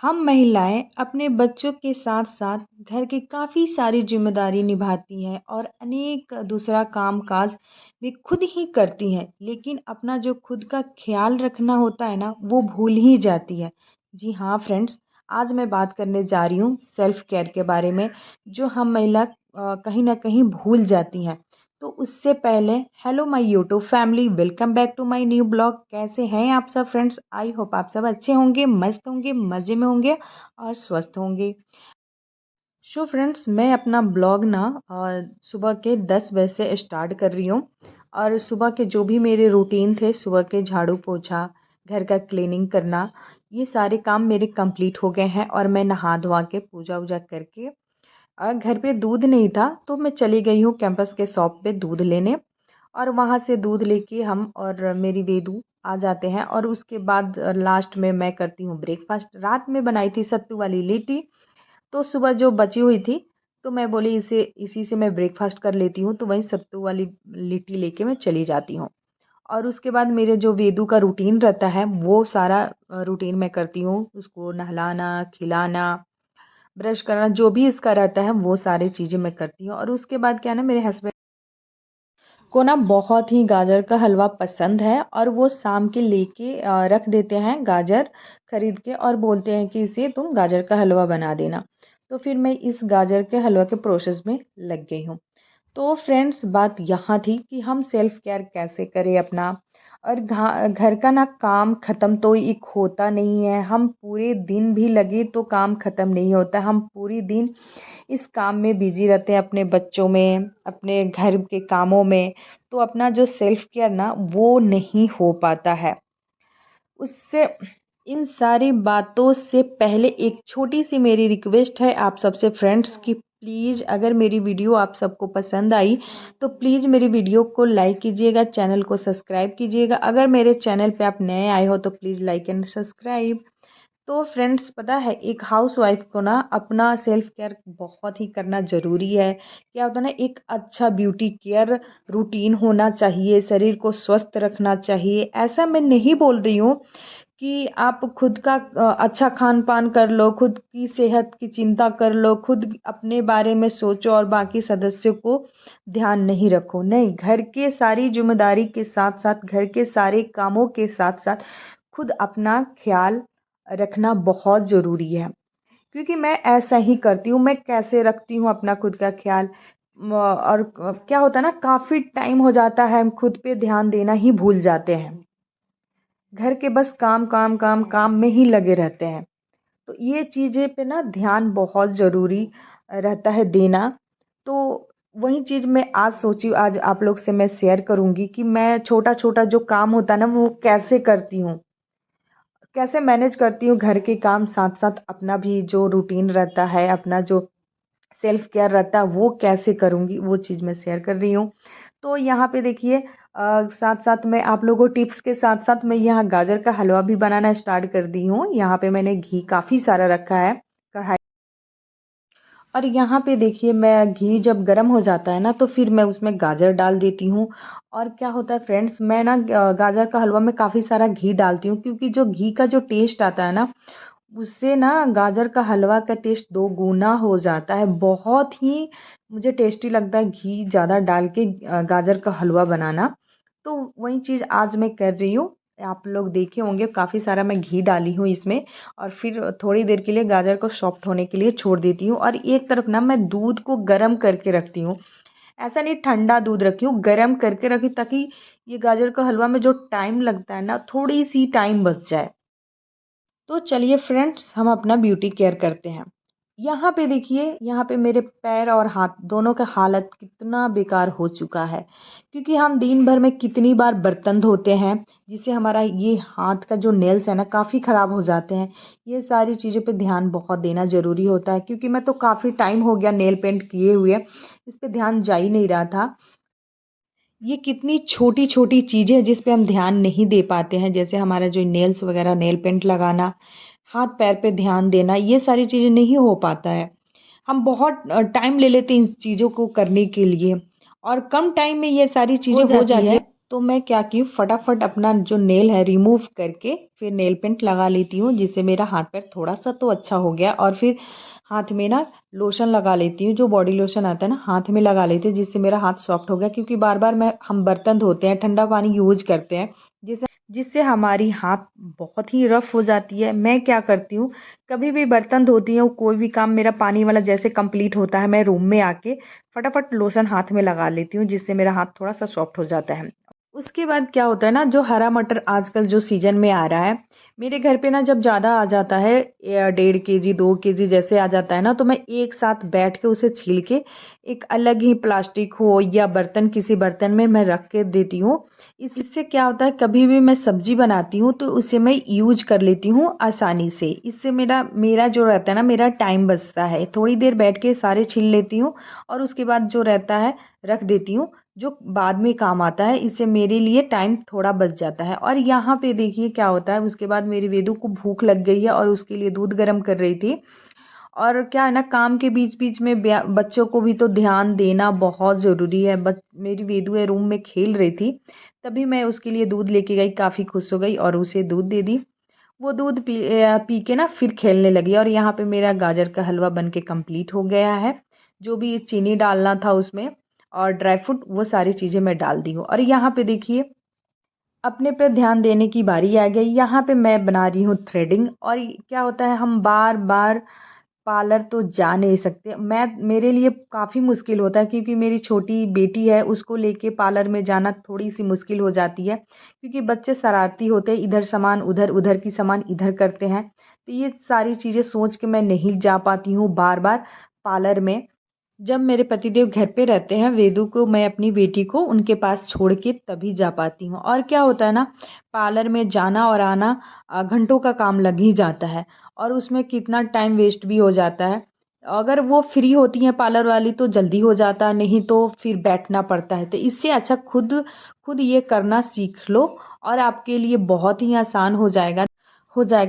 हम महिलाएं अपने बच्चों के साथ साथ घर की काफ़ी सारी जिम्मेदारी निभाती हैं और अनेक दूसरा काम काज भी खुद ही करती हैं, लेकिन अपना जो खुद का ख्याल रखना होता है ना, वो भूल ही जाती है। जी हाँ फ्रेंड्स, आज मैं बात करने जा रही हूँ सेल्फ केयर के बारे में, जो हम महिला कहीं ना कहीं भूल जाती हैं। तो उससे पहले, hello my YouTube family, welcome back to my new blog. कैसे हैं आप सब फ्रेंड्स? आई होप आप सब अच्छे होंगे, मस्त होंगे, मज़े में होंगे और स्वस्थ होंगे। सो फ्रेंड्स, मैं अपना ब्लॉग ना सुबह के 10 बजे से स्टार्ट कर रही हूँ। और सुबह के जो भी मेरे रूटीन थे, सुबह के झाड़ू पोछा, घर का क्लीनिंग करना, ये सारे काम मेरे कंप्लीट हो गए हैं। और मैं नहा धोवा के पूजा वूजा करके घर पे दूध नहीं था तो मैं चली गई हूँ कैंपस के शॉप पे दूध लेने। और वहाँ से दूध लेके हम और मेरी वेदू आ जाते हैं। और उसके बाद लास्ट में मैं करती हूँ ब्रेकफास्ट। रात में बनाई थी सत्तू वाली लिट्टी, तो सुबह जो बची हुई थी, तो मैं बोली इसे इसी से मैं ब्रेकफास्ट कर लेती हूँ। तो वही सत्तू वाली लिट्टी लेके मैं चली जाती हूँ। और उसके बाद मेरे जो वेदू का रूटीन रहता है, वो सारा रूटीन मैं करती हूँ। उसको नहलाना, खिलाना, ब्रश करना, जो भी इसका रहता है वो सारी चीज़ें मैं करती हूँ। और उसके बाद क्या है ना, मेरे हस्बैंड को ना बहुत ही गाजर का हलवा पसंद है, और वो शाम के लेके रख देते हैं गाजर खरीद के, और बोलते हैं कि इसे तुम गाजर का हलवा बना देना। तो फिर मैं इस गाजर के हलवा के प्रोसेस में लग गई हूँ। तो फ्रेंड्स, बात यहाँ थी कि हम सेल्फ केयर कैसे करें अपना। और घर का ना काम ख़त्म तो एक होता नहीं है। हम पूरे दिन भी लगे तो काम ख़त्म नहीं होता। हम पूरी दिन इस काम में बिजी रहते हैं, अपने बच्चों में, अपने घर के कामों में। तो अपना जो सेल्फ केयर ना, वो नहीं हो पाता है उससे। इन सारी बातों से पहले एक छोटी सी मेरी रिक्वेस्ट है आप सबसे फ्रेंड्स की, प्लीज़ अगर मेरी वीडियो आप सबको पसंद आई तो प्लीज़ मेरी वीडियो को लाइक कीजिएगा, चैनल को सब्सक्राइब कीजिएगा। अगर मेरे चैनल पे आप नए आए हो तो प्लीज़ लाइक एंड सब्सक्राइब। तो फ्रेंड्स, पता है एक हाउसवाइफ को ना अपना सेल्फ केयर बहुत ही करना ज़रूरी है। क्या होता है ना, एक अच्छा ब्यूटी केयर रूटीन होना चाहिए, शरीर को स्वस्थ रखना चाहिए। ऐसा मैं नहीं बोल रही हूँ कि आप खुद का अच्छा खान पान कर लो, खुद की सेहत की चिंता कर लो, खुद अपने बारे में सोचो और बाकी सदस्यों को ध्यान नहीं रखो। नहीं, घर के सारी जिम्मेदारी के साथ साथ, घर के सारे कामों के साथ साथ खुद अपना ख्याल रखना बहुत ज़रूरी है। क्योंकि मैं ऐसा ही करती हूँ। मैं कैसे रखती हूँ अपना खुद का ख्याल, और क्या होता है ना, काफ़ी टाइम हो जाता है हम खुद पे ध्यान देना ही भूल जाते हैं। घर के बस काम काम काम काम में ही लगे रहते हैं। तो ये चीज़ें पे ना ध्यान बहुत ज़रूरी रहता है देना। तो वही चीज़ मैं आज सोची, आज आप लोग से मैं शेयर करूँगी कि मैं छोटा छोटा जो काम होता है ना, वो कैसे करती हूँ, कैसे मैनेज करती हूँ घर के काम, साथ साथ अपना भी जो रूटीन रहता है, अपना जो सेल्फ केयर रहता है, वो कैसे करूँगी, वो चीज़ मैं शेयर कर रही हूँ। तो यहाँ पे देखिए, साथ साथ मैं आप लोगों को टिप्स के साथ साथ मैं यहाँ गाजर का हलवा भी बनाना स्टार्ट कर दी हूँ। यहाँ पे मैंने घी काफ़ी सारा रखा है कढ़ाई। और यहाँ पे देखिए, मैं घी जब गर्म हो जाता है ना, तो फिर मैं उसमें गाजर डाल देती हूँ। और क्या होता है फ्रेंड्स, मैं ना गाजर का हलवा में काफ़ी सारा घी डालती हूँ, क्योंकि जो घी का जो टेस्ट आता है ना, उससे ना गाजर का हलवा का टेस्ट दो गुना हो जाता है। बहुत ही मुझे टेस्टी लगता है घी ज़्यादा डाल के गाजर का हलवा बनाना। तो वही चीज़ आज मैं कर रही हूँ। आप लोग देखे होंगे, काफ़ी सारा मैं घी डाली हूँ इसमें। और फिर थोड़ी देर के लिए गाजर को सॉफ्ट होने के लिए छोड़ देती हूँ। और एक तरफ ना मैं दूध को गर्म करके रखती हूँ। ऐसा नहीं ठंडा दूध रखी हूँ, गर्म करके रखी, ताकि ये गाजर का हलवा में जो टाइम लगता है ना, थोड़ी सी टाइम बच जाए। तो चलिए फ्रेंड्स, हम अपना ब्यूटी केयर करते हैं। यहाँ पे देखिए, यहाँ पे मेरे पैर और हाथ दोनों का हालत कितना बेकार हो चुका है। क्योंकि हम दिन भर में कितनी बार बर्तन धोते हैं, जिससे हमारा ये हाथ का जो नेल्स है ना, काफ़ी ख़राब हो जाते हैं। ये सारी चीज़ों पे ध्यान बहुत देना ज़रूरी होता है। क्योंकि मैं तो काफ़ी टाइम हो गया नेल पेंट किए हुए, इस पे ध्यान जा ही नहीं रहा था। ये कितनी छोटी छोटी चीज़ें हैं जिस पे हम ध्यान नहीं दे पाते हैं, जैसे हमारा जो नेल्स वगैरह, नेल पेंट लगाना, हाथ पैर पे ध्यान देना, ये सारी चीज़ें नहीं हो पाता है। हम बहुत टाइम ले लेते हैं इन चीज़ों को करने के लिए, और कम टाइम में ये सारी चीज़ें हो जाती है। तो मैं क्या की हूँ, फटाफट अपना जो नेल है रिमूव करके फिर नेल पेंट लगा लेती हूँ, जिससे मेरा हाथ पैर थोड़ा सा तो अच्छा हो गया। और फिर हाथ में ना लोशन लगा लेती हूँ, जो बॉडी लोशन आता है ना हाथ में लगा लेती हूँ, जिससे मेरा हाथ सॉफ्ट हो गया। क्योंकि बार बार हम बर्तन धोते हैं, ठंडा पानी यूज करते हैं, जिससे जिससे हमारी हाथ बहुत ही रफ हो जाती है। मैं क्या करती हूँ, कभी भी बर्तन धोती हूँ, कोई भी काम मेरा पानी वाला जैसे कंप्लीट होता है, मैं रूम में आके फटाफट लोशन हाथ में लगा लेती हूँ, जिससे मेरा हाथ थोड़ा सा सॉफ्ट हो जाता है। उसके बाद क्या होता है ना, जो हरा मटर आजकल जो सीजन में आ रहा है, मेरे घर पे ना जब ज़्यादा आ जाता है, 1.5 kg 2 kg जैसे आ जाता है ना, तो मैं एक साथ बैठ के उसे छील के एक अलग ही प्लास्टिक हो या बर्तन, किसी बर्तन में मैं रख के देती हूँ। इससे क्या होता है, कभी भी मैं सब्जी बनाती हूँ तो उसे मैं यूज कर लेती हूँ आसानी से। इससे मेरा मेरा जो रहता है ना, मेरा टाइम बचता है। थोड़ी देर बैठ के सारे छील लेती हूँ और उसके बाद जो रहता है रख देती हूँ, जो बाद में काम आता है। इससे मेरे लिए टाइम थोड़ा बच जाता है। और यहाँ पे देखिए क्या होता है, उसके बाद मेरी वेदू को भूख लग गई है और उसके लिए दूध गर्म कर रही थी। और क्या है ना, काम के बीच बीच में बच्चों को भी तो ध्यान देना बहुत ज़रूरी है। मेरी वेदू है रूम में खेल रही थी, तभी मैं उसके लिए दूध लेके गई, काफ़ी खुश हो गई और उसे दूध दे दी। वो दूध पी के ना फिर खेलने लगी। और यहाँ पे मेरा गाजर का हलवा बन के कंप्लीट हो गया है। जो भी चीनी डालना था उसमें और ड्राई फ्रूट, वो सारी चीज़ें मैं डाल दी हूँ। और यहाँ पे देखिए, अपने पे ध्यान देने की बारी आ गई। यहाँ पे मैं बना रही हूँ थ्रेडिंग। और क्या होता है, हम बार बार पार्लर तो जा नहीं सकते। मेरे लिए काफ़ी मुश्किल होता है, क्योंकि मेरी छोटी बेटी है, उसको लेके पार्लर में जाना थोड़ी सी मुश्किल हो जाती है। क्योंकि बच्चे शरारती होते हैं, इधर सामान उधर, उधर की सामान इधर करते हैं। तो ये सारी चीज़ें सोच के मैं नहीं जा पाती हूँ बार बार पार्लर में। जब मेरे पतिदेव घर पे रहते हैं, वेदू को मैं अपनी बेटी को उनके पास छोड़ के तभी जा पाती हूँ। और क्या होता है ना, पार्लर में जाना और आना घंटों का काम लग ही जाता है, और उसमें कितना टाइम वेस्ट भी हो जाता है। अगर वो फ्री होती हैं पार्लर वाली तो जल्दी हो जाता, नहीं तो फिर बैठना पड़ता है। तो इससे अच्छा खुद खुद ये करना सीख लो और आपके लिए बहुत ही आसान हो जाएगा।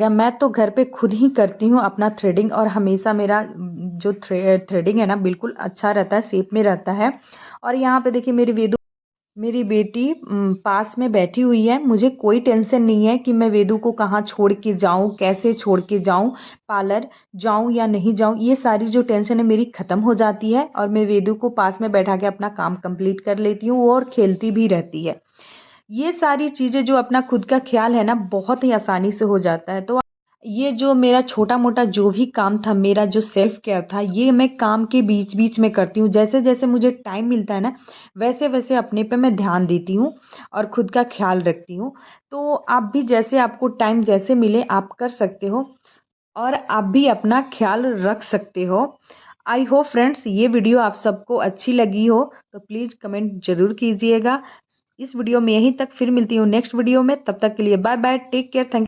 मैं तो घर पे खुद ही करती हूँ अपना थ्रेडिंग, और हमेशा मेरा जो थ्रेडिंग है ना बिल्कुल अच्छा रहता है, शेप में रहता है। और यहाँ पे देखिए मेरी बेटी पास में बैठी हुई है। मुझे कोई टेंशन नहीं है कि मैं वेदू को कहाँ छोड़ के जाऊँ, कैसे छोड़ के जाऊँ, पार्लर जाऊँ या नहीं जाऊँ। ये सारी जो टेंशन है मेरी ख़त्म हो जाती है, और मैं वेदू को पास में बैठा के अपना काम कंप्लीट कर लेती हूँ और खेलती भी रहती है। ये सारी चीज़ें जो अपना खुद का ख्याल है ना, बहुत ही आसानी से हो जाता है। तो ये जो मेरा छोटा मोटा जो भी काम था, मेरा जो सेल्फ केयर था, ये मैं काम के बीच बीच में करती हूँ। जैसे जैसे मुझे टाइम मिलता है ना, वैसे वैसे अपने पे मैं ध्यान देती हूँ और खुद का ख्याल रखती हूँ। तो आप भी जैसे आपको टाइम जैसे मिले आप कर सकते हो, और आप भी अपना ख्याल रख सकते हो। आई होप फ्रेंड्स ये वीडियो आप सबको अच्छी लगी हो, तो प्लीज़ कमेंट ज़रूर कीजिएगा। इस वीडियो में यहीं तक, फिर मिलती हूँ नेक्स्ट वीडियो में। तब तक के लिए bye bye, take care, thank